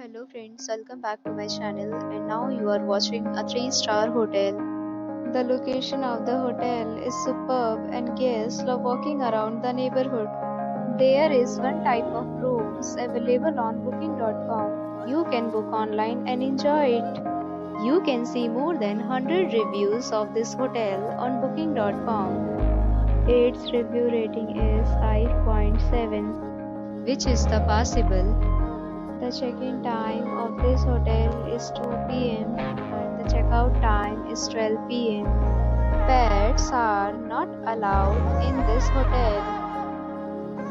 Hello friends, welcome back to my channel and now you are watching a 3-star hotel. The location of the hotel is superb and guests love walking around the neighborhood. There is one type of rooms available on booking.com. You can book online and enjoy it. You can see more than 100 reviews of this hotel on booking.com. Its review rating is 5.7, which is the passable. The check-in time of this hotel is 2 p.m. and the check-out time is 12 p.m. Pets are not allowed in this hotel.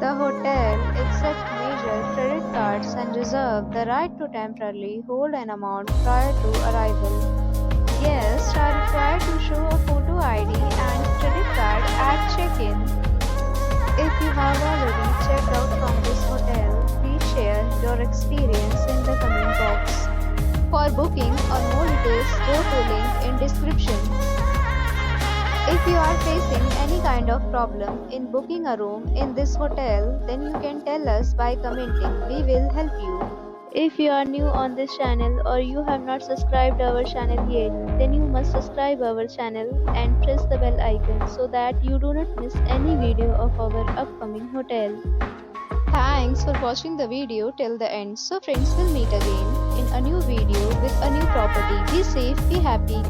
The hotel accepts major credit cards and reserves the right to temporarily hold an amount prior to arrival. Guests are required to show a photo ID and credit card at check-in. If you have already checked out from this hotel, please share your experience in the comment box. For booking or more details, go to link in description. If you are facing any kind of problem in booking a room in this hotel, then you can tell us by commenting. We will help you. If you are new on this channel or you have not subscribed our channel yet, then you must subscribe our channel and press the bell icon so that you do not miss any video of our upcoming hotel. Thanks for watching the video till the end. So friends, will meet again in a new video with a new property. Be safe, be happy.